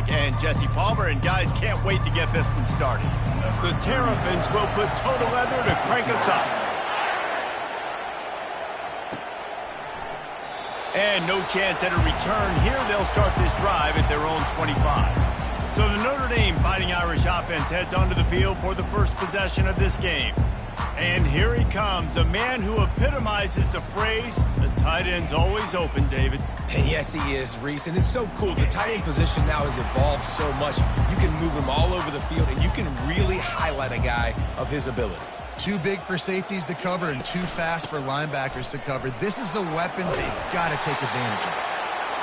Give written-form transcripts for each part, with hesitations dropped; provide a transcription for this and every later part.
quarterback and Jesse Palmer, and guys can't wait to get this one started. The Terrapins will put total leather to crank us up. And no chance at a return here. They'll start this drive at their own 25. So the Notre Dame Fighting Irish offense heads onto the field for the first possession of this game. And here he comes, a man who epitomizes the phrase, the tight end's always open, David. And yes, he is, Reese. And it's so cool. The tight end position now has evolved so much. You can move him all over the field, and you can really highlight a guy of his ability. Too big for safeties to cover and too fast for linebackers to cover. This is a weapon they've got to take advantage of.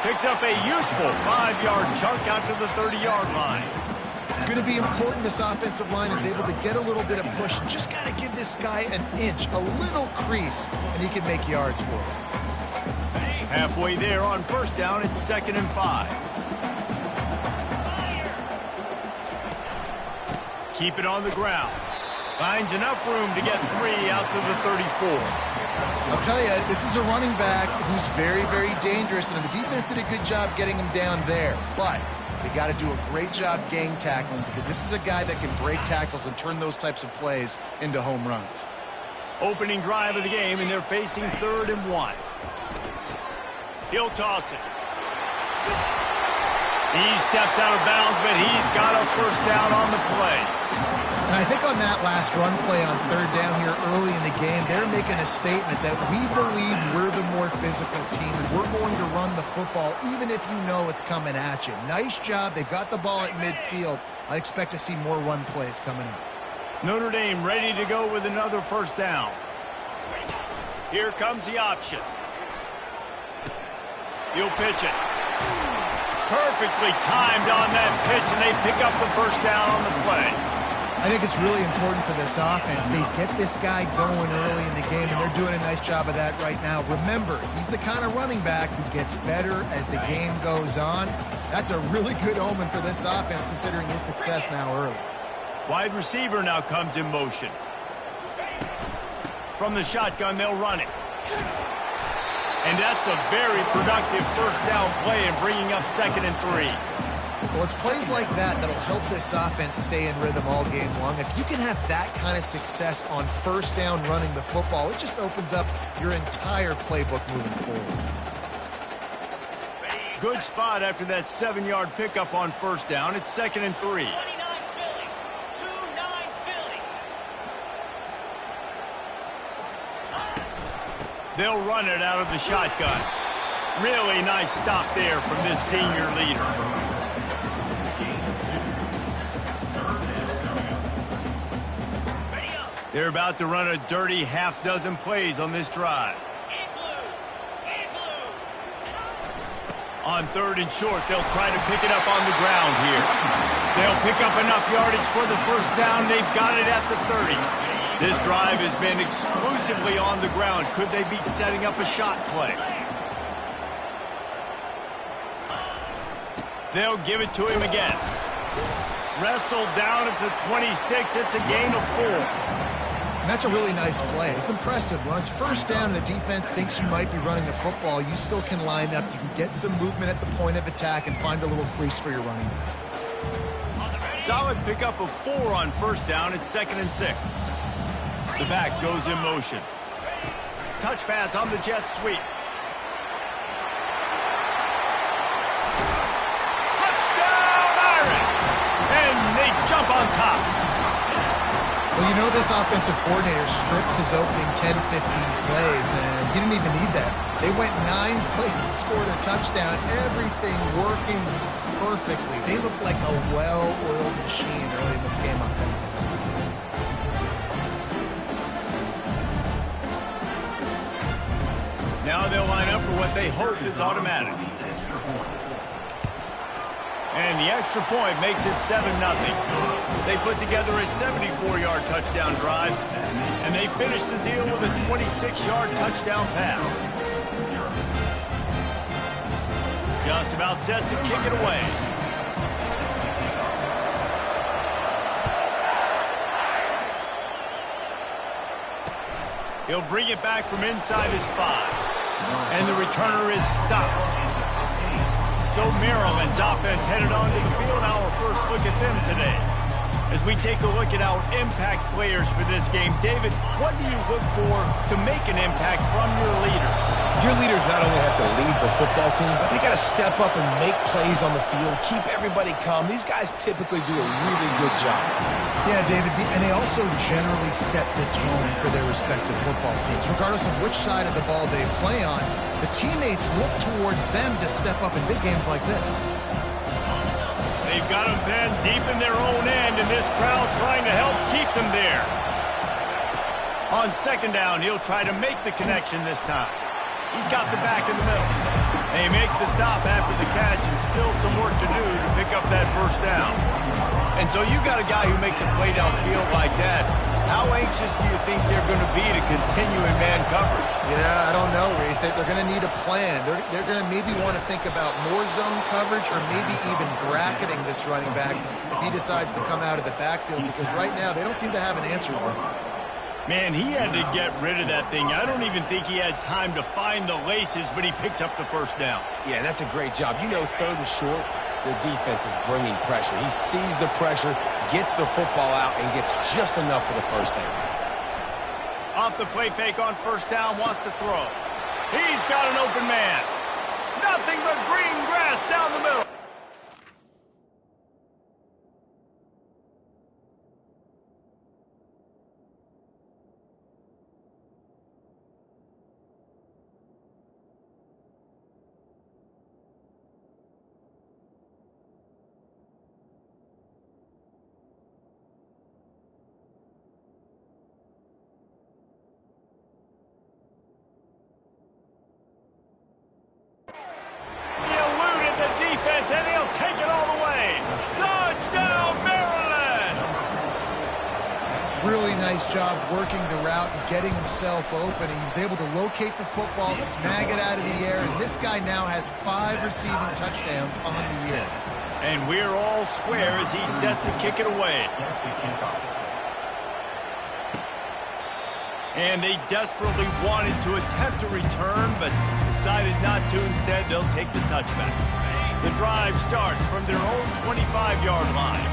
Picks up a useful 5-yard chunk out to the 30-yard line. It's going to be important this offensive line is able to get a little bit of push. Just got to give this guy an inch, a little crease, and he can make yards for it. Halfway there on first down, it's 2nd and 5. Keep it on the ground. Finds enough room to get 3 out to the 34. I'll tell you, this is a running back who's very, very dangerous, and the defense did a good job getting him down there. But they got to do a great job gang tackling because this is a guy that can break tackles and turn those types of plays into home runs. Opening drive of the game, and they're facing 3rd and 1. He'll toss it. He steps out of bounds, but he's got a first down on the play. And I think on that last run play on 3rd down here early in the game, they're making a statement that we believe we're the more physical team and we're going to run the football even if you know it's coming at you. Nice job. They've got the ball at midfield. I expect to see more run plays coming up. Notre Dame ready to go with another first down. Here comes the option. He'll pitch it. Perfectly timed on that pitch, and they pick up the first down on the play. I think it's really important for this offense. They get this guy going early in the game, and they're doing a nice job of that right now. Remember, he's the kind of running back who gets better as the game goes on. That's a really good omen for this offense, considering his success now early. Wide receiver now comes in motion. From the shotgun, they'll run it. And that's a very productive first down play and bringing up 2nd and 3. Well, it's plays like that that'll help this offense stay in rhythm all game long. If you can have that kind of success on first down running the football, it just opens up your entire playbook moving forward. Good spot after that 7-yard pickup on first down. It's 2nd and 3. They'll run it out of the shotgun. Really nice stop there from this senior leader. They're about to run a dirty half-dozen plays on this drive. On 3rd and short, they'll try to pick it up on the ground here. They'll pick up enough yardage for the first down. They've got it at the 30. This drive has been exclusively on the ground. Could they be setting up a shot play? They'll give it to him again. Wrestled down at the 26. It's a gain of 4. And that's a really nice play. It's impressive. When it's first down and the defense thinks you might be running the football, you still can line up. You can get some movement at the point of attack and find a little crease for your running back. Solid pickup of 4 on first down. It's 2nd and 6. The back goes in motion. Touch pass on the jet sweep. Touchdown, Irish! And they jump on top. Well, you know this offensive coordinator strips his opening 10, 15 plays, and he didn't even need that. They went 9 plays and scored a touchdown. Everything working perfectly. They look like a well-oiled machine early in this game offensively. Now they'll line up for what they hope is automatic. And the extra point makes it 7-0. They put together a 74-yard touchdown drive, and they finish the deal with a 26-yard touchdown pass. Just about set to kick it away. He'll bring it back from inside his 5. And the returner is stopped. So Maryland's offense headed onto the field. Our first look at them today. As we take a look at our impact players for this game, David, what do you look for to make an impact from your leaders? Your leaders not only have to lead the football team, but they got to step up and make plays on the field, keep everybody calm. These guys typically do a really good job. Yeah, David, and they also generally set the tone for their respective football teams. Regardless of which side of the ball they play on, the teammates look towards them to step up in big games like this. They've got them then deep in their own end, and this crowd trying to help keep them there. On second down, he'll try to make the connection this time. He's got the back in the middle. They make the stop after the catch, and still some work to do to pick up that first down. And so you got a guy who makes a play downfield like that. How anxious do you think they're going to be to continue in man coverage? Yeah, I don't know, Reese. They're going to need a plan. They're going to maybe want to think about more zone coverage or maybe even bracketing this running back if he decides to come out of the backfield, because right now they don't seem to have an answer for him. Man, he had to get rid of that thing. I don't even think he had time to find the laces, but he picks up the first down. Yeah, that's a great job. You know, third and short, the defense is bringing pressure. He sees the pressure, gets the football out, and gets just enough for the first down. Off the play fake on first down, wants to throw. He's got an open man. Nothing but green grass down the middle. And he'll take it all the way. Touchdown, Maryland! Really nice job working the route and getting himself open. He was able to locate the football, snag it out of the air, and this guy now has 5 receiving touchdowns on the year. And we're all square as he's set to kick it away. And they desperately wanted to attempt a return, but decided not to. Instead, they'll take the touchback. The drive starts from their own 25-yard line.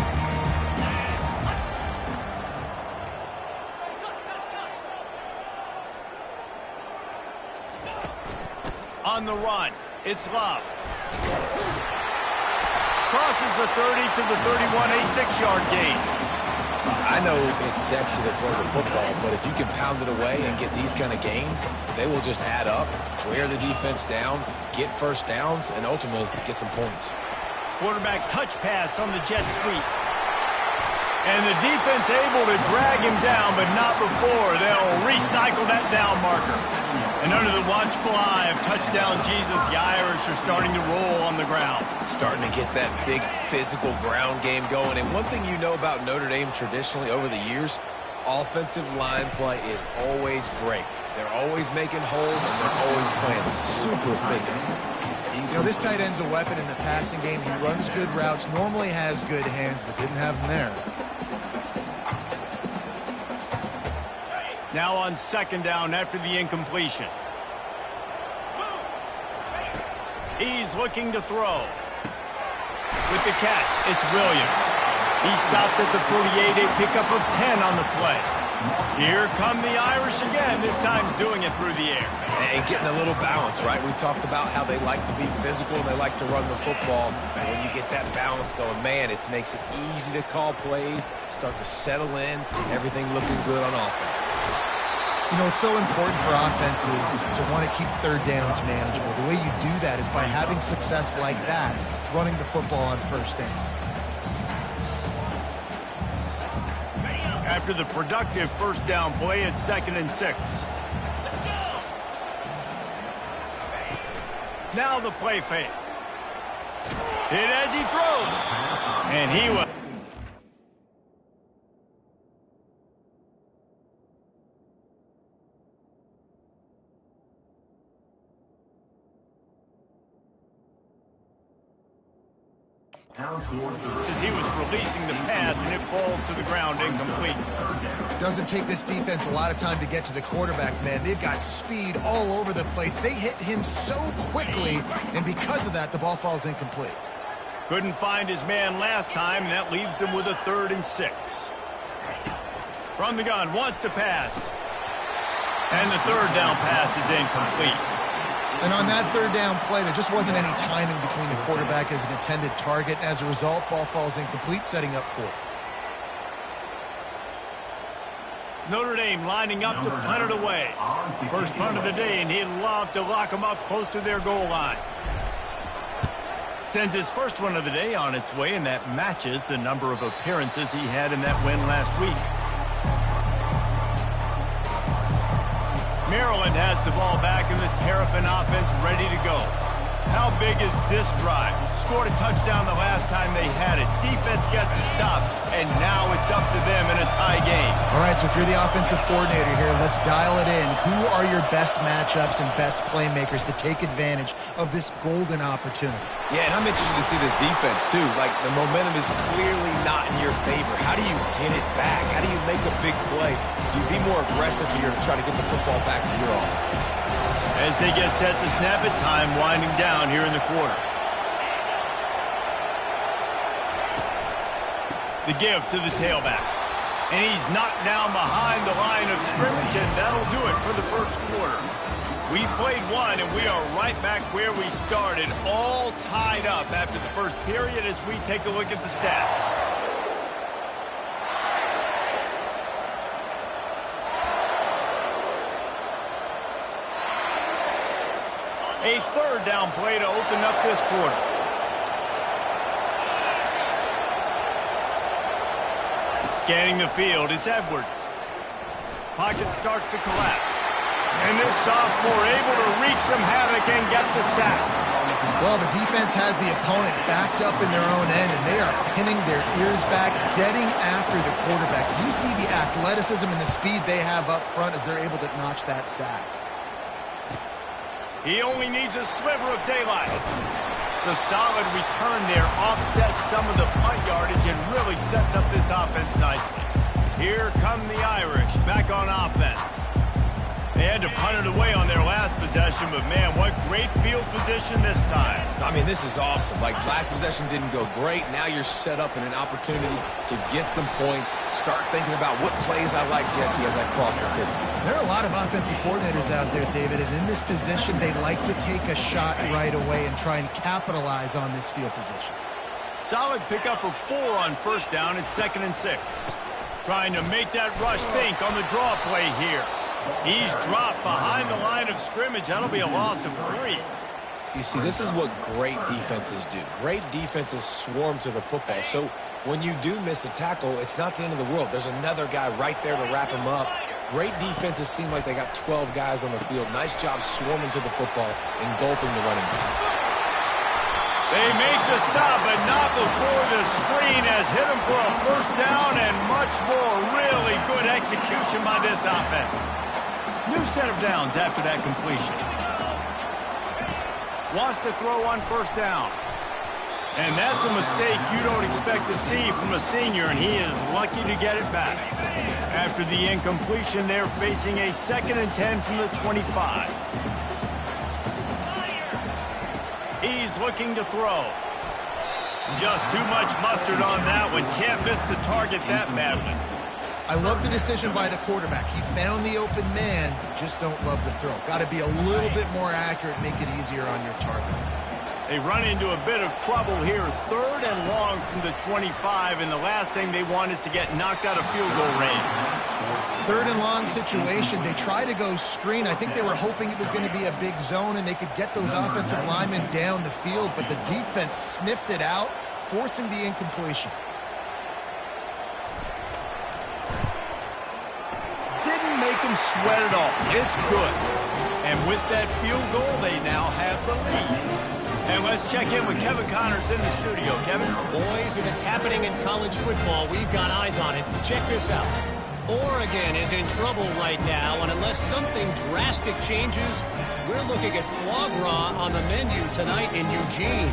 On the run, it's Love. Crosses the 30 to the 31, a 6-yard gain. I know it's sexy to throw the football, but if you can pound it away and get these kind of gains, they will just add up, wear the defense down, get first downs, and ultimately get some points. Quarterback touch pass on the jet sweep. And the defense able to drag him down, but not before they'll recycle that down marker. And under the watchful eye of touchdown Jesus, the Irish are starting to roll on the ground. Starting to get that big physical ground game going. And one thing you know about Notre Dame traditionally over the years, offensive line play is always great. They're always making holes, and they're always playing super physical. You know, this tight end's a weapon in the passing game. He runs good routes, normally has good hands, but didn't have them there. Now on second down after the incompletion. He's looking to throw. With the catch, it's Williams. He stopped at the 48, a pickup of 10 on the play. Here come the Irish again, this time doing it through the air. And getting a little balance, right? We talked about how they like to be physical and they like to run the football. And when you get that balance going, man, it makes it easy to call plays, start to settle in, everything looking good on offense. You know, it's so important for offenses to want to keep third downs manageable. The way you do that is by having success like that, running the football on first down. After the productive first down play, it's 2nd and 6. Now the play fake. Hit as he throws. And he was... As he was releasing the pass, and it falls to the ground incomplete. Doesn't take this defense a lot of time to get to the quarterback, man. They've got speed all over the place. They hit him so quickly, and because of that, the ball falls incomplete. Couldn't find his man last time, and that leaves him with a 3rd and 6. From the gun, wants to pass. And the 3rd down pass is incomplete. And on that 3rd down play, there just wasn't any timing between the quarterback as an intended target. As a result, ball falls incomplete, setting up 4th. Notre Dame lining up to punt it away. First punt of the day, and he'd love to lock them up close to their goal line. Sends his first one of the day on its way, and that matches the number of appearances he had in that win last week. Maryland has the ball back, and the Terrapin offense ready to go. How big is this drive? Scored a touchdown the last time they had it. Defense gets a stop, and now it's up to them in a tie game. All right, so if you're the offensive coordinator here, let's dial it in. Who are your best matchups and best playmakers to take advantage of this golden opportunity? Yeah, and I'm interested to see this defense, too. Like, the momentum is clearly not in your favor. How do you get it back? How do you make a big play? Do you be more aggressive here to try to get the football back to your offense? As they get set to snap it, time winding down here in the quarter. The give to the tailback. And he's knocked down behind the line of scrimmage, and that'll do it for the first quarter. We played one, and we are right back where we started, all tied up after the first period as we take a look at the stats. A 3rd down play to open up this quarter. Scanning the field, it's Edwards. Pocket starts to collapse. And this sophomore able to wreak some havoc and get the sack. Well, the defense has the opponent backed up in their own end, and they are pinning their ears back, getting after the quarterback. You see the athleticism and the speed they have up front as they're able to notch that sack. He only needs a sliver of daylight. The solid return there offsets some of the punt yardage and really sets up this offense nicely. Here come the Irish back on offense. They had to punt it away on their last possession, but man, what great field position this time. I mean, this is awesome. Like, last possession didn't go great. Now you're set up in an opportunity to get some points. Start thinking about what plays I like, Jesse, as I cross the ticket. There are a lot of offensive coordinators out there, David, and in this position, they like to take a shot right away and try and capitalize on this field position. Solid pickup of 4 on first down. It's 2nd and 6. Trying to make that rush think on the draw play here. He's dropped behind the line of scrimmage. That'll be a loss of 3. You see, this is what great defenses do. Great defenses swarm to the football. So when you do miss a tackle, it's not the end of the world. There's another guy right there to wrap him up. Great defenses seem like they got 12 guys on the field. Nice job swarming to the football, engulfing the running back. They make the stop, but not before the screen has hit him for a first down and much more. Really good execution by this offense. New set of downs after that completion. Wants to throw on first down. And that's a mistake you don't expect to see from a senior, and he is lucky to get it back. After the incompletion, they're facing a 2nd and 10 from the 25. He's looking to throw. Just too much mustard on that one. Can't miss the target that badly. I love the decision by the quarterback. He found the open man, just don't love the throw. Got to be a little bit more accurate, make it easier on your target. They run into a bit of trouble here. 3rd and long from the 25, and the last thing they want is to get knocked out of field goal range. 3rd and long situation. They try to go screen. I think they were hoping it was going to be a big zone and they could get those offensive linemen down the field, but the defense sniffed it out, forcing the incompletion. Didn't make them sweat it all. It's good. And with that field goal, they now have the lead. And let's check in with Kevin Connors in the studio. Kevin? Boys, if it's happening in college football, we've got eyes on it. Check this out. Oregon is in trouble right now, and unless something drastic changes, we're looking at foie gras on the menu tonight in Eugene.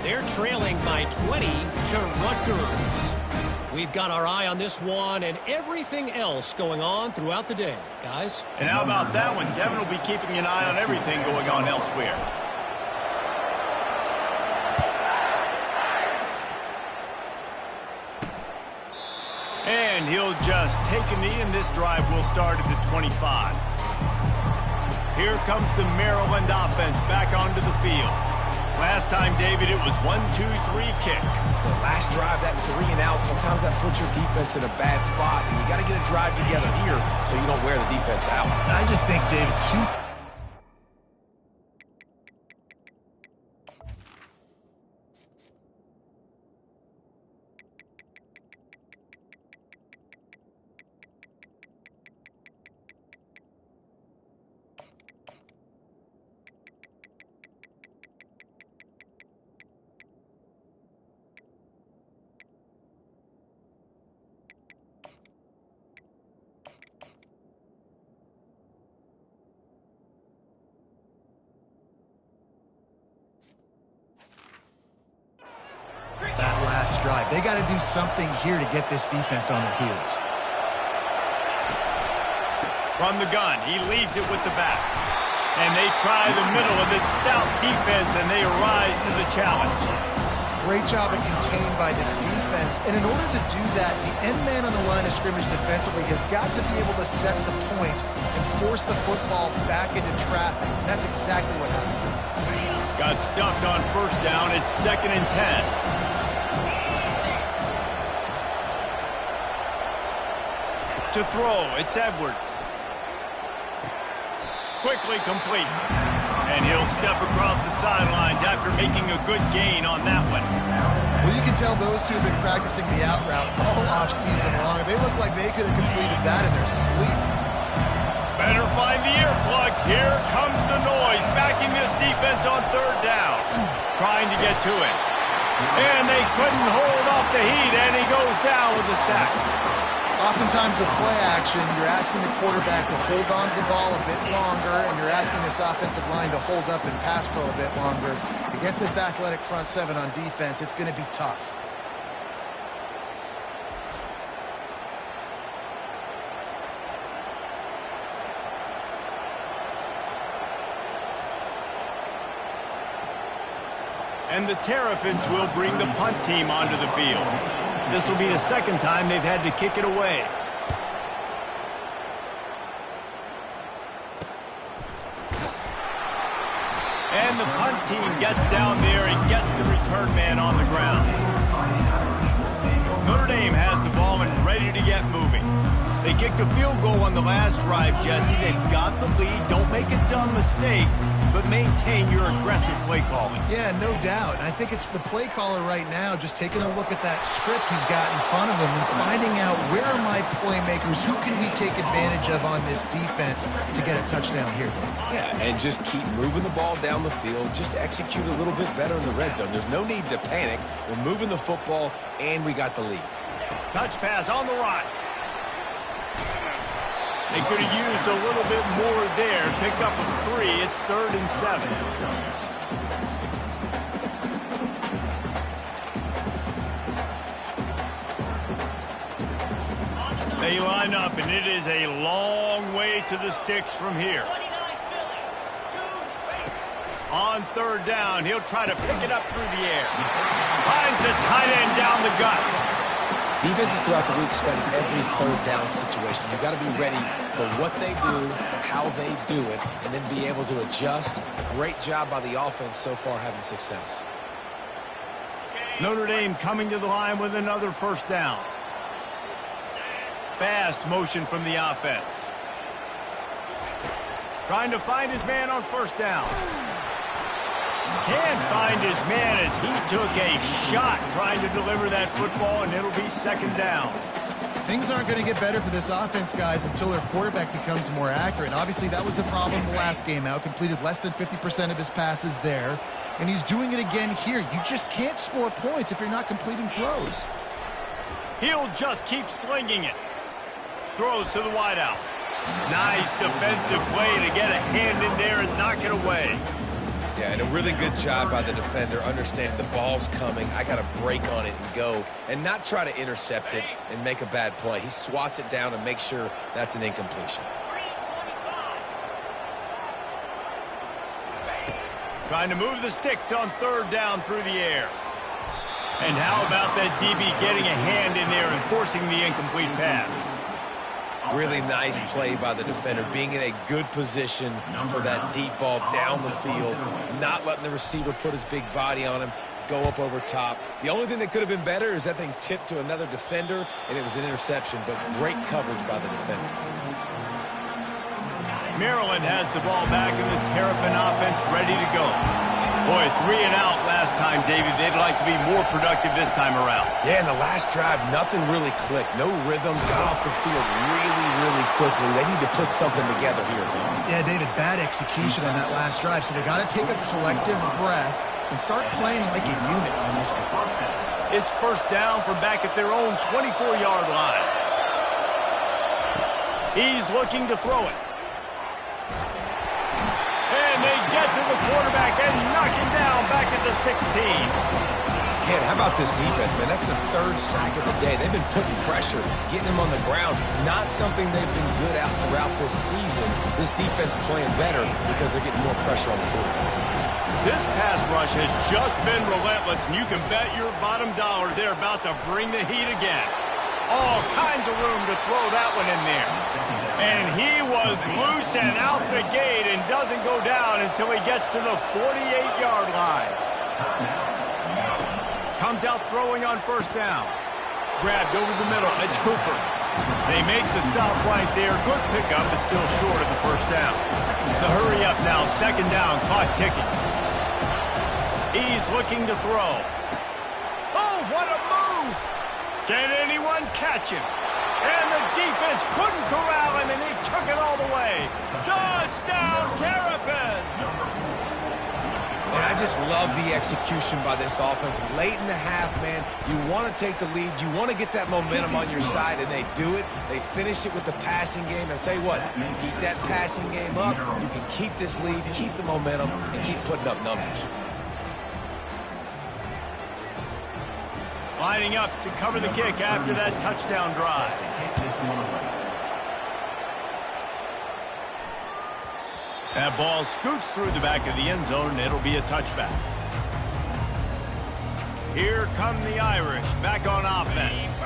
They're trailing by 20 to Rutgers. We've got our eye on this one and everything else going on throughout the day, guys. And how about that one? Kevin will be keeping an eye on everything going on elsewhere. And he'll just take a knee, and this drive will start at the 25. Here comes the Maryland offense back onto the field. Last time, David, it was 1-2-3 kick. The last drive, that 3 and out, sometimes that puts your defense in a bad spot. And you got to get a drive together here so you don't wear the defense out. I just think, David, that last drive. They got to do something here to get this defense on their heels. From the gun, he leaves it with the back. And they try the middle of this stout defense, and they rise to the challenge. Great job of contained by this defense. And in order to do that, the end man on the line of scrimmage defensively has got to be able to set the point and force the football back into traffic. And that's exactly what happened. Got stuffed on first down. It's 2nd and 10. To throw, it's Edwards. Quickly complete. And he'll step across the sidelines after making a good gain on that one. Well, you can tell those two have been practicing the out route all offseason long. They look like they could have completed that in their sleep. Better find the earplugs. Here comes the noise. Backing this defense on 3rd down. Trying to get to it. And they couldn't hold off the heat, and he goes down with the sack. Oftentimes with play action, you're asking the quarterback to hold on to the ball a bit longer, and you're asking this offensive line to hold up and pass pro a bit longer. Against this athletic front seven on defense, it's going to be tough. And the Terrapins will bring the punt team onto the field. This will be the 2nd time they've had to kick it away. And the punt team gets down there and gets the return man on the ground. Notre Dame has the ball and ready to get moving. They kicked a field goal on the last drive, Jesse. They've got the lead. Don't make a dumb mistake, but maintain your aggressive play calling. Yeah, no doubt. And I think it's the play caller right now just taking a look at that script he's got in front of him and finding out where are my playmakers, who can we take advantage of on this defense to get a touchdown here. Yeah, and just keep moving the ball down the field. Just execute a little bit better in the red zone. There's no need to panic. We're moving the football, and we got the lead. Touch pass on the right. They could have used a little bit more there. Picked up a 3. It's 3rd and 7. They line up, and it is a long way to the sticks from here. On 3rd down, he'll try to pick it up through the air. Finds a tight end down the gut. Defenses throughout the week study every 3rd down situation. You've got to be ready for what they do, how they do it, and then be able to adjust. Great job by the offense so far having success. Notre Dame coming to the line with another 1st down. Fast motion from the offense. Trying to find his man on 1st down. Can't find his man as he took a shot trying to deliver that football, and it'll be 2nd down. Things aren't going to get better for this offense, guys, until their quarterback becomes more accurate. Obviously, that was the problem the last game out. Completed less than 50% of his passes there, and he's doing it again here. You just can't score points if you're not completing throws. He'll just keep slinging it. Throws to the wideout. Nice defensive play to get a hand in there and knock it away. Yeah, and a really good job by the defender understanding the ball's coming. I got to break on it and go, and not try to intercept it and make a bad play. He swats it down and makes sure that's an incompletion. Trying to move the sticks on third down through the air. And how about that DB getting a hand in there and forcing the incomplete pass? Really nice play by the defender, being in a good position for that deep ball down the field, not letting the receiver put his big body on him, go up over top. The only thing that could have been better is that thing tipped to another defender, and it was an interception, but great coverage by the defenders. Maryland has the ball back, and the Terrapin offense ready to go. Boy, 3 and out last time, David. They'd like to be more productive this time around. Yeah, in the last drive, nothing really clicked. No rhythm, got off the field really quickly. They need to put something together here, Tom. Yeah, David, bad execution on that last drive, so they got to take a collective breath and start playing like a unit on this one. It's first down from back at their own 24-yard line. He's looking to throw it. And they get to the quarterback and knock him down back at the 16. Ken, how about this defense, man? That's the 3rd sack of the day. They've been putting pressure, getting him on the ground. Not something they've been good at throughout this season. This defense playing better because they're getting more pressure on the quarterback. This pass rush has just been relentless, and you can bet your bottom dollar they're about to bring the heat again. All kinds of room to throw that one in there. And he was loose and out the gate and doesn't go down until he gets to the 48-yard line. Comes out throwing on first down. Grabbed over the middle. It's Cooper. They make the stop right there. Good pickup, but still short of the first down. The hurry up now. 2nd down. Clock ticking. He's looking to throw. Oh, what a move! Can anyone catch him? And the defense couldn't corral him, and he took it all the way. Touchdown, Terrapins! And I just love the execution by this offense. Late in the half, man, you want to take the lead. You want to get that momentum on your side, and they do it. They finish it with the passing game. I'll tell you what, keep that passing game up. You can keep this lead, keep the momentum, and keep putting up numbers. Lining up to cover the kick after that touchdown drive. That ball scoots through the back of the end zone, and it'll be a touchback. Here come the Irish, back on offense.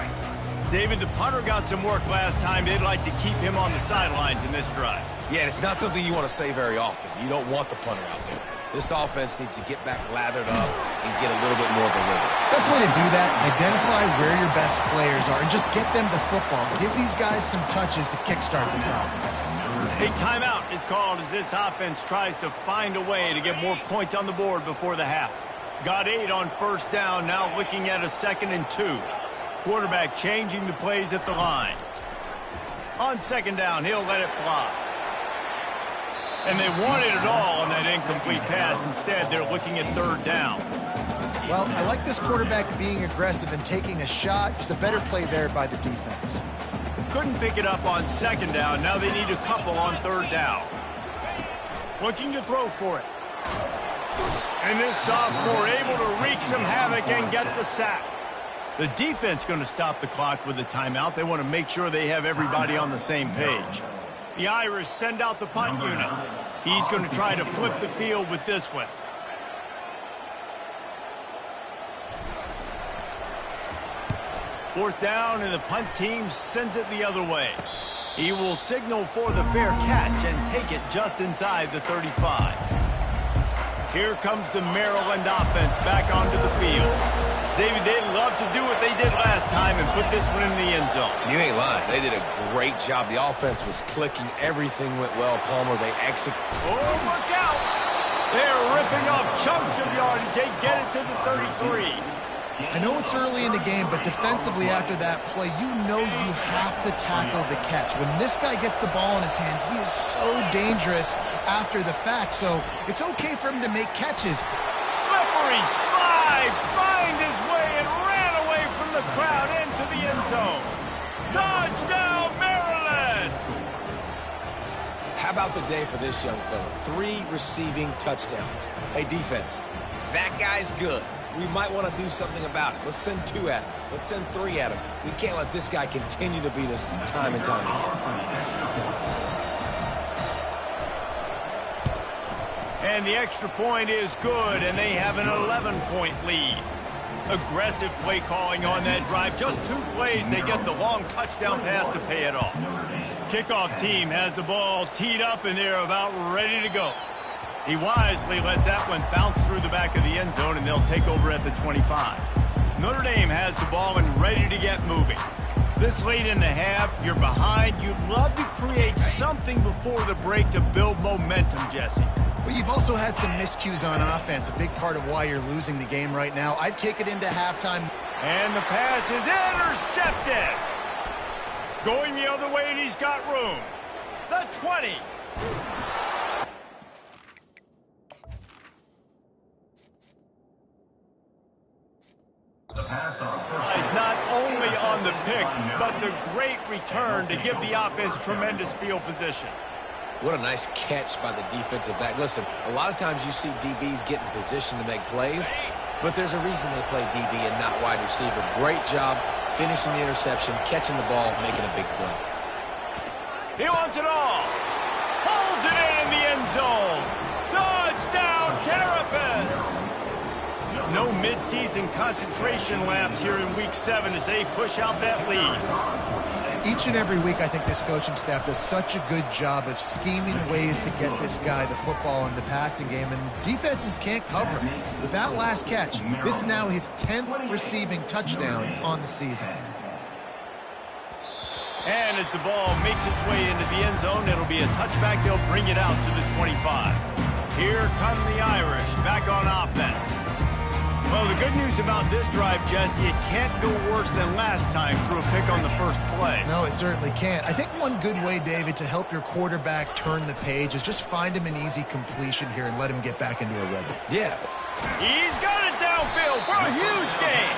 David, the punter got some work last time. They'd like to keep him on the sidelines in this drive. Yeah, it's not something you want to say very often. You don't want the punter out there. This offense needs to get back lathered up and get a little bit more of a rhythm. Best way to do that, identify where your best players are and just get them the football. Give these guys some touches to kickstart this offense. A timeout is called as this offense tries to find a way to get more points on the board before the half. Got 8 on first down, now looking at a 2nd and 2. Quarterback changing the plays at the line. On 2nd down, he'll let it fly. And they wanted it all on that incomplete pass. Instead, they're looking at 3rd down. Well, I like this quarterback being aggressive and taking a shot. Just a better play there by the defense. Couldn't pick it up on 2nd down. Now they need a couple on 3rd down. Looking to throw for it. And this sophomore able to wreak some havoc and get the sack. The defense going to stop the clock with a timeout. They want to make sure they have everybody on the same page. The Irish send out the punt unit. He's going to try to flip the field with this one. Fourth down, and the punt team sends it the other way. He will signal for the fair catch and take it just inside the 35. Here comes the Maryland offense back onto the field. David, they'd love to do what they did last time and put this one in the end zone. You ain't lying. They did a great job. The offense was clicking. Everything went well. Palmer, they execute. Oh, look out! They're ripping off chunks of yardage. They get it to the 33. I know it's early in the game, but defensively after that play, you know you have to tackle the catch. When this guy gets the ball in his hands, he is so dangerous after the fact. So it's okay for him to make catches. Slippery slide, find his way and ran away from the crowd into the end zone. Touchdown, Maryland! How How about the day for this young fella? 3 receiving touchdowns. Hey, defense, that guy's good. We might want to do something about it. Let's send 2 at him. Let's send 3 at him. We can't let this guy continue to beat us time and time again. And the extra point is good, and they have an 11-point lead. Aggressive play calling on that drive. Just 2 plays, they get the long touchdown pass to pay it off. Kickoff team has the ball teed up, and they're about ready to go. He wisely lets that one bounce through the back of the end zone, and they'll take over at the 25. Notre Dame has the ball and ready to get moving. This late in the half, you're behind. You'd love to create something before the break to build momentum, Jesse. But you've also had some miscues on offense, a big part of why you're losing the game right now. I'd take it into halftime. And the pass is intercepted. Going the other way, and he's got room. The 20. Is not only on the pick, but the great return to give the offense tremendous field position. What a nice catch by the defensive back. Listen, a lot of times you see DBs get in position to make plays, but there's a reason they play DB and not wide receiver. Great job finishing the interception, catching the ball, making a big play. He wants it all. Pulls it in the end zone. Touchdown, Terrapins. No midseason concentration laps here in Week 7 as they push out that lead. Each and every week, I think this coaching staff does such a good job of scheming ways to get this guy the football in the passing game, and defenses can't cover him. With that last catch, this is now his 10th receiving touchdown on the season. And as the ball makes its way into the end zone, it'll be a touchback. They'll bring it out to the 25. Here come the Irish back on offense. Well, the good news about this drive, Jesse, it can't go worse than last time through a pick on the first play. No, it certainly can't. I think one good way, David, to help your quarterback turn the page is just find him an easy completion here and let him get back into a rhythm. Yeah. He's got it downfield for a huge gain.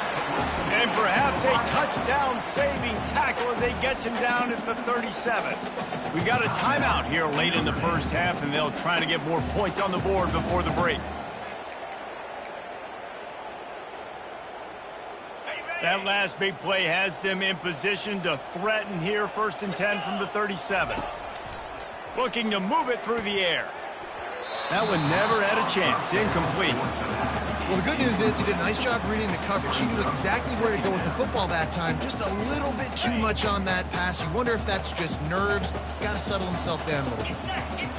And perhaps a touchdown-saving tackle as they get him down at the 37. We got a timeout here late in the first half, and they'll try to get more points on the board before the break. That last big play has them in position to threaten here, 1st and 10 from the 37. Looking to move it through the air. That one never had a chance. Incomplete. Well, the good news is he did a nice job reading the coverage. He knew exactly where to go with the football that time. Just a little bit too much on that pass. You wonder if that's just nerves. He's got to settle himself down a little bit.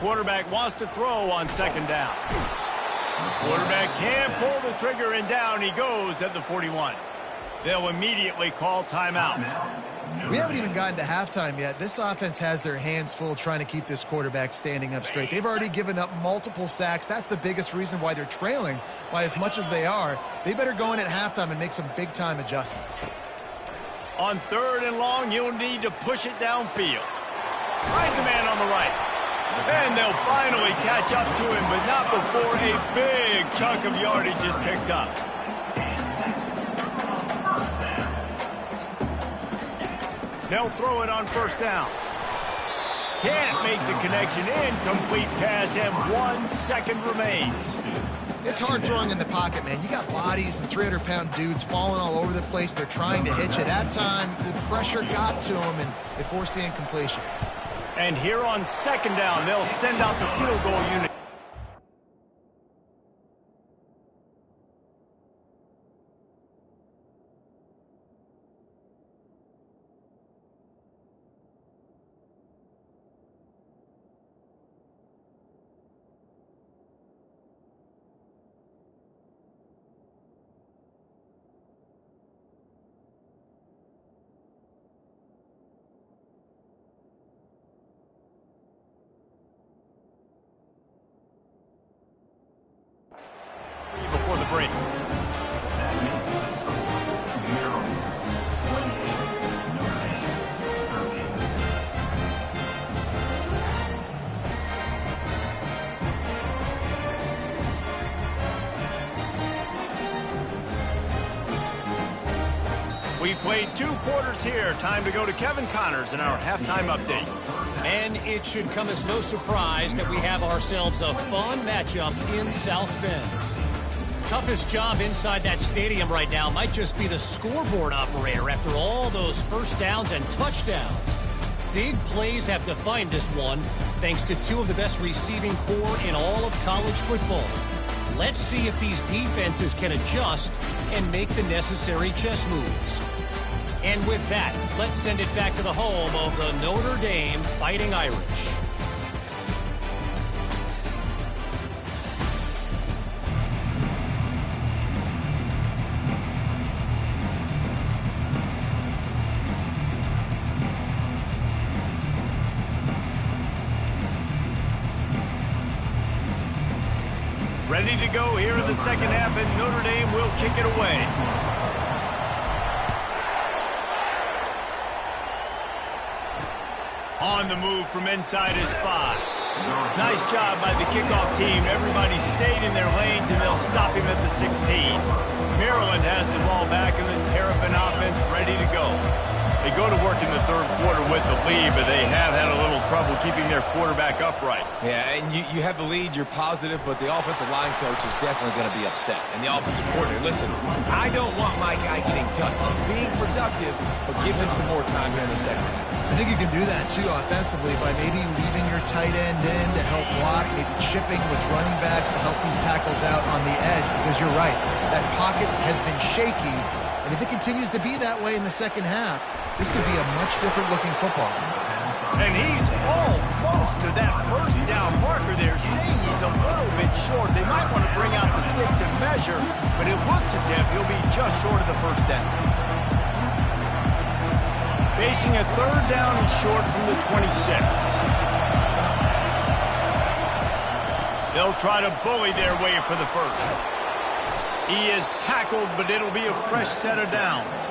Quarterback wants to throw on 2nd down. Quarterback can't pull the trigger, and down he goes at the 41. They'll immediately call timeout. We haven't even gotten to halftime yet. This offense has their hands full trying to keep this quarterback standing up straight. They've already given up multiple sacks. That's the biggest reason why they're trailing by as much as they are. They better go in at halftime and make some big-time adjustments. On 3rd and long, you'll need to push it downfield. Finds a man on the right. And they'll finally catch up to him, but not before a big chunk of yardage is picked up. They'll throw it on 1st down. Can't make the connection. Incomplete pass, and 1 second remains. It's hard throwing in the pocket, man. You got bodies and 300-pound dudes falling all over the place. They're trying to hit you. That time, the pressure got to them, and it forced the incompletion. And here on 2nd down, they'll send out the field goal unit. played 2 quarters here. Time to go to Kevin Connors in our halftime update. And it should come as no surprise that we have ourselves a fun matchup in South Bend. Toughest job inside that stadium right now might just be the scoreboard operator after all those first downs and touchdowns. Big plays have defined this one, thanks to 2 of the best receiving corps in all of college football. Let's see if these defenses can adjust and make the necessary chess moves. And with that, let's send it back to the home of the Notre Dame Fighting Irish. Ready to go here in the second half, and Notre Dame will kick it away. On the move from inside his 5. Nice job by the kickoff team. Everybody stayed in their lanes, and they'll stop him at the 16. Maryland has the ball back, and the Terrapin offense ready to go. They go to work in the third quarter with the lead, but they have had a little trouble keeping their quarterback upright. Yeah, and you have the lead, you're positive, but the offensive line coach is definitely going to be upset. And the offensive coordinator, listen, I don't want my guy getting touched. He's being productive, but give him some more time here in the second half. I think you can do that, too, offensively, by maybe leaving your tight end in to help block, maybe chipping with running backs to help these tackles out on the edge, because you're right, that pocket has been shaky, and if it continues to be that way in the second half, this could be a much different looking football. And he's almost to that first down marker there, saying he's a little bit short. They might want to bring out the sticks and measure, but it looks as if he'll be just short of the first down. Facing a third down and short from the 26. They'll try to bully their way for the first. He is tackled, but it'll be a fresh set of downs.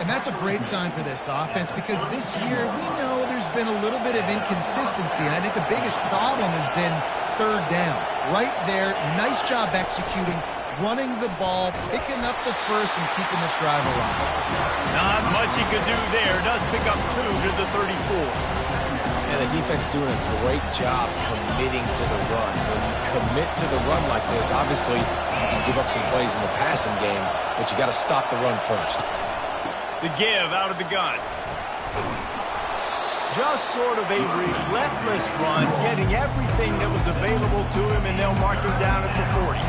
And that's a great sign for this offense, because this year we know there's been a little bit of inconsistency, and I think the biggest problem has been third down. Right there, nice job executing, running the ball, picking up the first, and keeping this drive alive. Not much he could do there. Does pick up 2 to the 34. And the defense doing a great job committing to the run. When you commit to the run like this, obviously you can give up some plays in the passing game, but you got to stop the run first. The give out of the gun. Just sort of a relentless run, getting everything that was available to him, and they'll mark him down at the 40.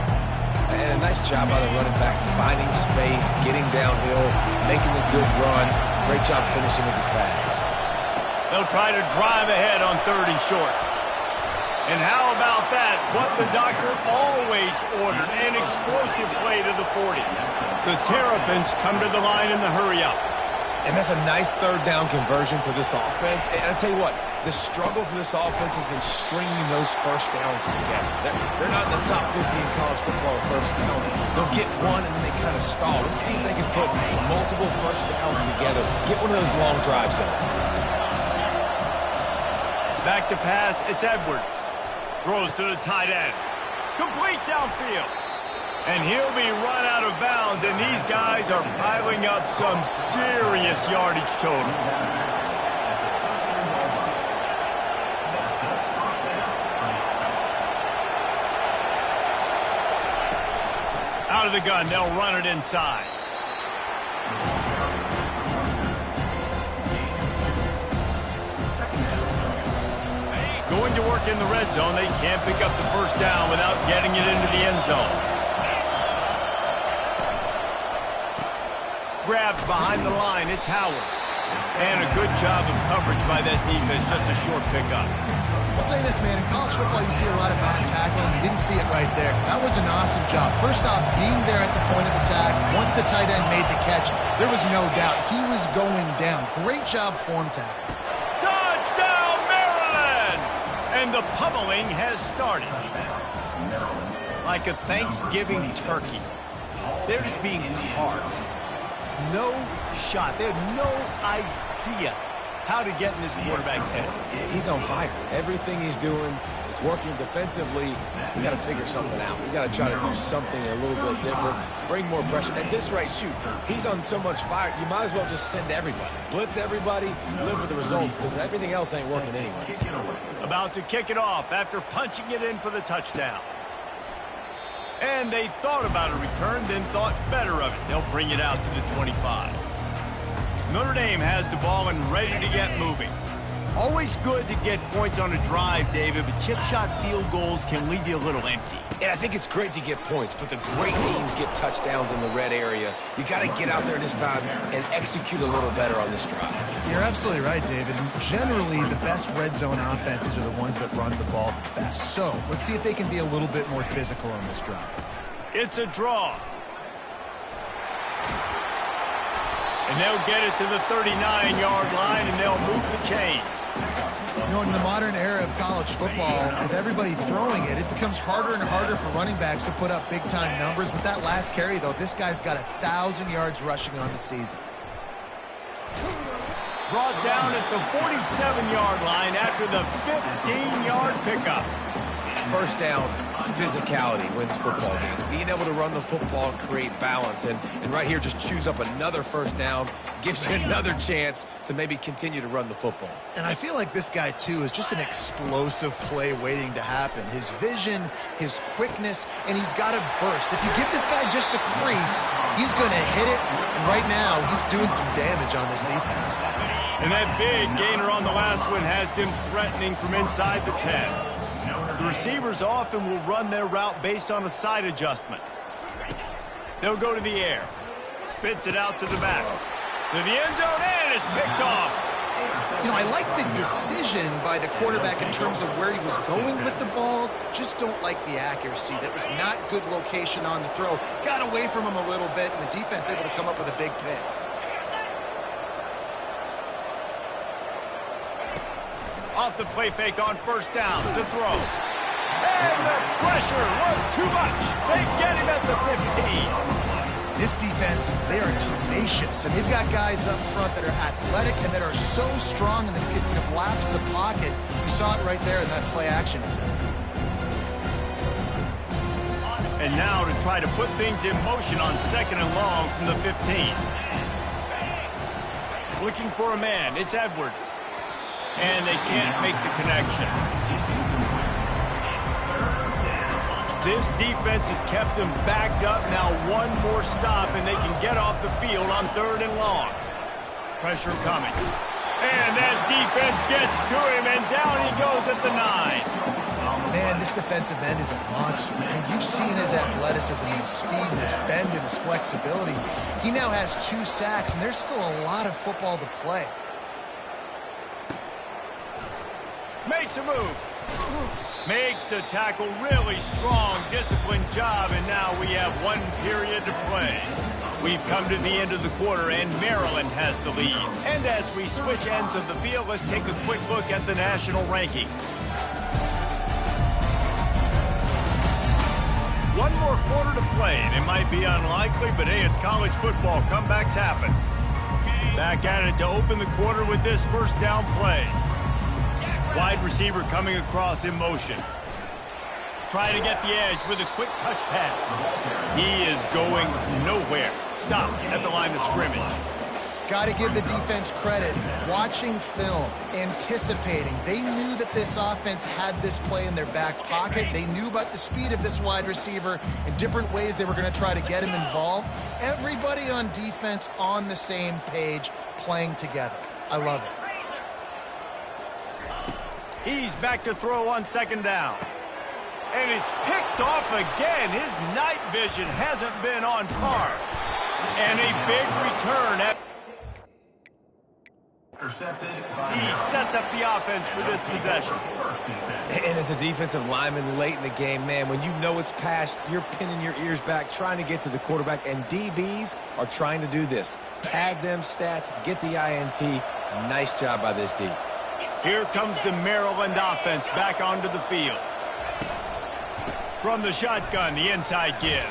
And a nice job by the running back, finding space, getting downhill, making a good run. Great job finishing with his pads. They'll try to drive ahead on 3rd and short. And how about that? What the doctor always ordered, an explosive play to the 40. The Terrapins come to the line in the hurry up. And that's a nice third down conversion for this offense. And I tell you what, the struggle for this offense has been stringing those first downs together. They're not in the top 50 in college football with first downs. They'll get one and then they kind of stall. Let's see if they can put multiple first downs together. Get one of those long drives going. Back to pass, it's Edwards. Throws to the tight end. Complete downfield. And he'll be run out of bounds, and these guys are piling up some serious yardage totals. Out of the gun, they'll run it inside. Going to work in the red zone. They can't pick up the first down without getting it into the end zone. Grabbed behind the line. It's Howard. And a good job of coverage by that defense. Just a short pickup. I'll say this, man. In college football, you see a lot of bad tackling. You didn't see it right there. That was an awesome job. First off, being there at the point of attack. Once the tight end made the catch, there was no doubt he was going down. Great job form tackle. Touchdown, Maryland! And the pummeling has started. Like a Thanksgiving turkey. They're just being carved. No shot. They have no idea how to get in this quarterback's head. He's on fire. Everything he's doing is working defensively. We got to figure something out. We got to try to do something a little bit different, bring more pressure. At this rate, shoot, he's on so much fire, you might as well just send everybody. Blitz everybody, live with the results, because everything else ain't working anyways. About to kick it off after punching it in for the touchdown. And they thought about a return, then thought better of it. They'll bring it out to the 25. Notre Dame has the ball and ready to get moving. Always good to get points on a drive, David, but chip shot field goals can leave you a little empty. And I think it's great to get points, but the great teams get touchdowns in the red area. You got to get out there this time and execute a little better on this drive. You're absolutely right, David. And generally, the best red zone offenses are the ones that run the ball the best. So let's see if they can be a little bit more physical on this drive. It's a draw. And they'll get it to the 39-yard line, and they'll move the chains. You know, in the modern era of college football, with everybody throwing it, it becomes harder and harder for running backs to put up big-time numbers. With that last carry, though, this guy's got 1,000 yards rushing on the season. Brought down at the 47-yard line after the 15-yard pickup. First down, physicality wins football games. Being able to run the football and create balance. And right here, just choose up another first down, gives you another chance to maybe continue to run the football. And I feel like this guy, too, is just an explosive play waiting to happen. His vision, his quickness, and he's got a burst. If you give this guy just a crease, he's going to hit it. And right now, he's doing some damage on this defense. And that big gainer on the last one has them threatening from inside the 10. The receivers often will run their route based on a side adjustment. They'll go to the air. Spits it out to the back. To the end zone, and it's picked off. You know, I like the decision by the quarterback in terms of where he was going with the ball. Just don't like the accuracy. That was not good location on the throw. Got away from him a little bit, and the defense able to come up with a big pick. Off the play fake on first down. The throw. And the pressure was too much. They get him at the 15. This defense, they are tenacious, and they've got guys up front that are athletic and that are so strong and that can collapse the pocket. You saw it right there in that play action attempt. And now to try to put things in motion on second and long from the 15. Looking for a man. It's Edwards. And they can't make the connection. This defense has kept them backed up. Now one more stop, and they can get off the field on third and long. Pressure coming. And that defense gets to him, and down he goes at the 9. Man, this defensive end is a monster. And you've seen his athleticism, his speed, and his bend, and his flexibility. He now has 2 sacks, and there's still a lot of football to play. Makes a move. Makes the tackle. Really strong, disciplined job, and now we have 1 period to play. We've come to the end of the quarter, and Maryland has the lead. And as we switch ends of the field, let's take a quick look at the national rankings. 1 more quarter to play, and it might be unlikely, but hey, it's college football. Comebacks happen. Back at it to open the quarter with this first down play. Wide receiver coming across in motion. Trying to get the edge with a quick touch pass. He is going nowhere. Stop at the line of scrimmage. Got to give the defense credit. Watching film, anticipating. They knew that this offense had this play in their back pocket. They knew about the speed of this wide receiver and different ways they were going to try to get him involved. Everybody on defense on the same page, playing together. I love it. He's back to throw on second down. And it's picked off again. His night vision hasn't been on par. And a big return. He sets up the offense for this possession. And as a defensive lineman late in the game, man, when you know it's passed, you're pinning your ears back, trying to get to the quarterback. And DBs are trying to do this. Pad them stats, get the INT. Nice job by this D. Here comes the Maryland offense back onto the field. From the shotgun, the inside give.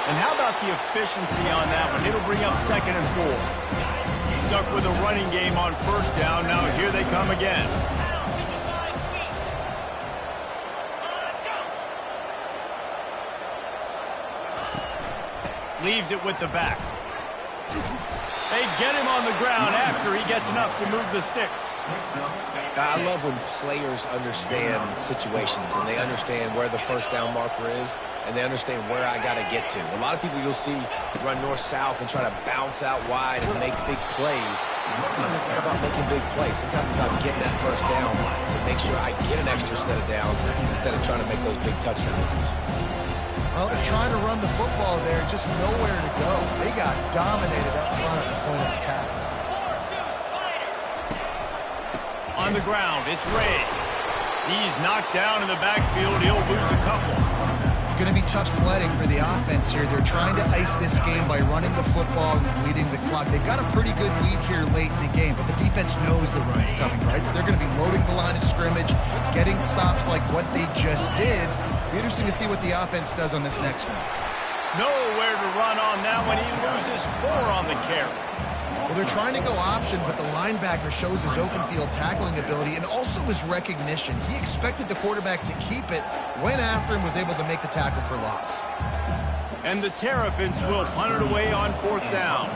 And how about the efficiency on that one? It'll bring up 2nd and 4. stuck with a running game on first down. Now here they come again. Leaves it with the back. They get him on the ground after he gets enough to move the sticks. I love when players understand situations and they understand where the first down marker is and they understand where I got to get to. A lot of people you'll see run north-south and try to bounce out wide and make big plays. Sometimes it's not about making big plays. Sometimes it's about getting that first down to make sure I get an extra set of downs instead of trying to make those big touchdowns. Well, they're trying to run the football there, just nowhere to go. They got dominated up front at the point of attack. On the ground, it's Ray. He's knocked down in the backfield. He'll lose a couple. It's going to be tough sledding for the offense here. They're trying to ice this game by running the football and bleeding the clock. They've got a pretty good lead here late in the game, but the defense knows the run's coming, right? So they're going to be loading the line of scrimmage, getting stops like what they just did. Be interesting to see what the offense does on this next one. Nowhere to run on that one. He loses 4 on the carry. Well, they're trying to go option, but the linebacker shows his open field tackling ability and also his recognition. He expected the quarterback to keep it, went after him, was able to make the tackle for loss. And the Terrapins will punt it away on 4th down.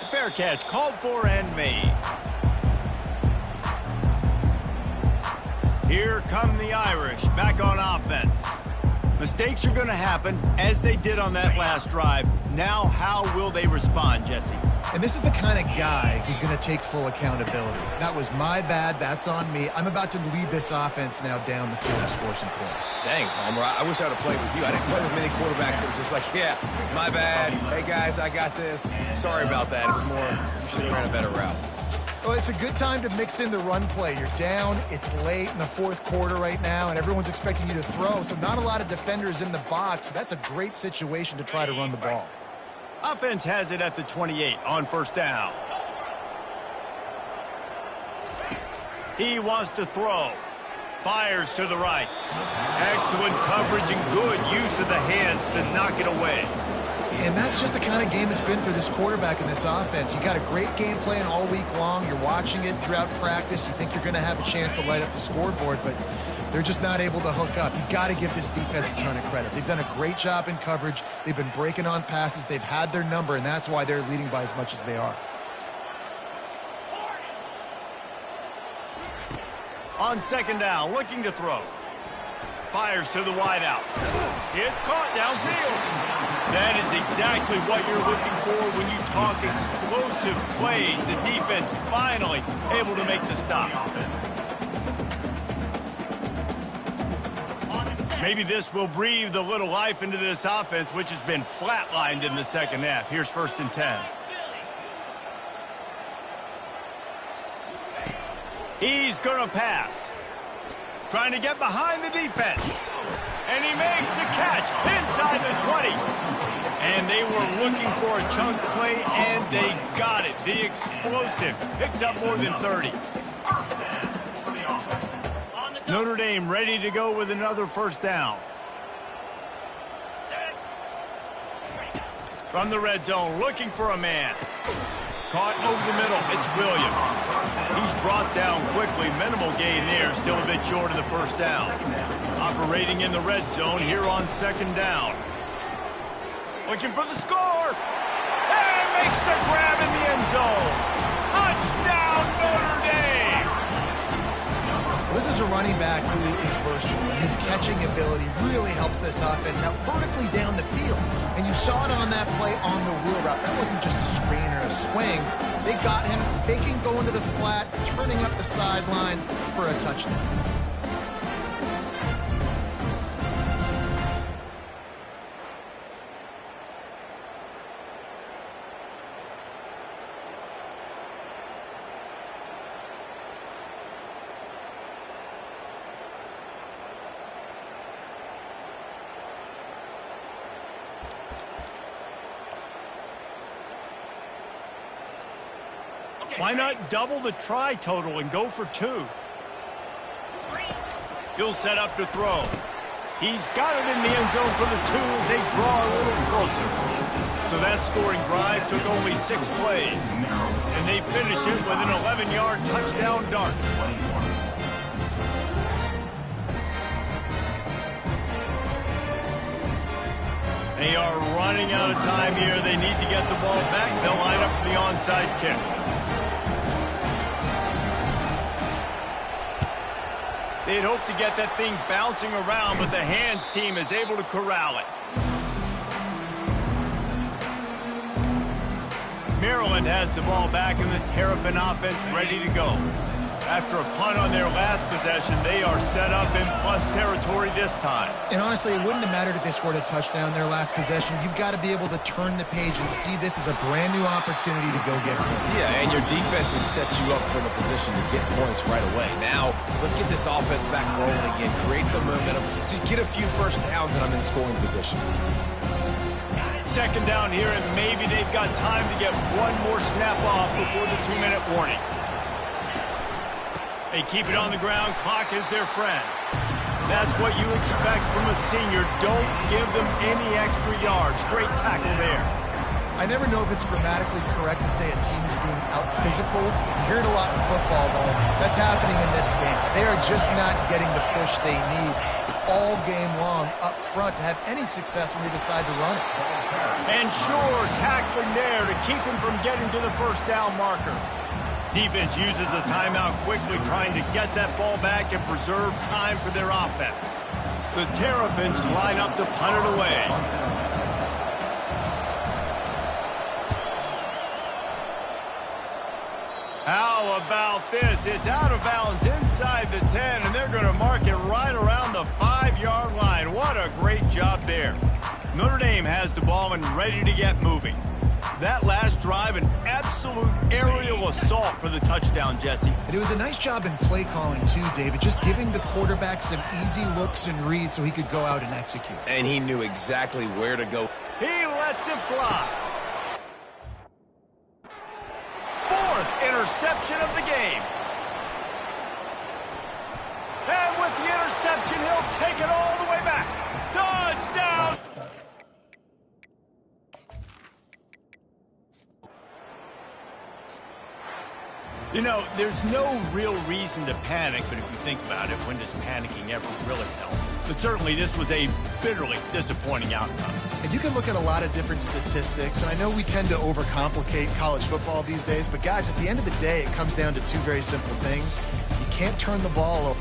Fair catch, called for and made. Here come the Irish, back on offense. Mistakes are going to happen, as they did on that last drive. Now, how will they respond, Jesse? And this is the kind of guy who's going to take full accountability. That was my bad. That's on me. I'm about to lead this offense now down the field to score some points. Dang, Palmer, I wish I would have played with you. I didn't play with many quarterbacks that were just like, yeah, my bad. Hey, guys, I got this. Sorry about that. It was more, you should have ran a better route. Well, it's a good time to mix in the run play. You're down, it's late in the 4th quarter right now, and everyone's expecting you to throw, so not a lot of defenders in the box. So that's a great situation to try to run the ball. Offense has it at the 28 on 1st down. He wants to throw. Fires to the right. Excellent coverage and good use of the hands to knock it away. And that's just the kind of game it's been for this quarterback in this offense. You got a great game plan all week long. You're watching it throughout practice. You think you're going to have a chance to light up the scoreboard, but they're just not able to hook up. You've got to give this defense a ton of credit. They've done a great job in coverage. They've been breaking on passes. They've had their number, and that's why they're leading by as much as they are. On 2nd down, looking to throw. Fires to the wideout. It's caught downfield. That is exactly what you're looking for when you talk explosive plays. The defense finally able to make the stop. Maybe this will breathe a little life into this offense, which has been flatlined in the 2nd half. Here's 1st and 10. He's going to pass. Trying to get behind the defense. And he makes the catch inside the 20. And they were looking for a chunk play, and they got it. The explosive picks up more than 30. Notre Dame ready to go with another 1st down. From the red zone, looking for a man. Caught over the middle. It's Williams. He's brought down quickly. Minimal gain there. Still a bit short of the 1st down. Operating in the red zone here on 2nd down. Looking for the score. And makes the grab in the end zone. Touchdown, Notre Dame. This is a running back who is versatile. His catching ability really helps this offense out vertically down the field. And you saw it on that play on the wheel route. That wasn't just a screen or a swing. They got him faking going to the flat, turning up the sideline for a touchdown. Why not double the try total and go for 2? He'll set up to throw. He's got it in the end zone for the 2 as they draw a little closer. So that scoring drive took only 6 plays. And they finish it with an 11-yard touchdown dart. They are running out of time here. They need to get the ball back. They'll line up for the onside kick. They'd hope to get that thing bouncing around, but the hands team is able to corral it. Maryland has the ball back and the Terrapin offense ready to go. After a punt on their last possession, they are set up in plus territory this time. And honestly, it wouldn't have mattered if they scored a touchdown their last possession. You've got to be able to turn the page and see this as a brand new opportunity to go get points. Yeah, and your defense has set you up for the position to get points right away. Now, let's get this offense back rolling again, create some momentum, just get a few first downs, and I'm in scoring position. Second down here, and maybe they've got time to get one more snap off before the 2-minute warning. They keep it on the ground. Clock is their friend. That's what you expect from a senior. Don't give them any extra yards. Great tackle there. I never know if it's grammatically correct to say a team is being out-physicaled. You hear it a lot in football, though. That's happening in this game. They are just not getting the push they need all game long up front to have any success when they decide to run it. And sure, tackling there to keep him from getting to the first down marker. Defense uses a timeout quickly, trying to get that ball back and preserve time for their offense. The Terrapins line up to punt it away. How about this? It's out of bounds inside the 10, and they're going to mark it right around the 5-yard line. What a great job there. Notre Dame has the ball and ready to get moving. That last drive, an absolute aerial assault for the touchdown, Jesse. And it was a nice job in play calling, too, David, just giving the quarterback some easy looks and reads so he could go out and execute. And he knew exactly where to go. He lets it fly. 4th interception of the game. And with the interception, he'll take it all the way back. Touchdown! You know, there's no real reason to panic, but if you think about it, when does panicking ever really help? But certainly this was a bitterly disappointing outcome. And you can look at a lot of different statistics, and I know we tend to overcomplicate college football these days, but guys, at the end of the day, it comes down to 2 very simple things. You can't turn the ball over.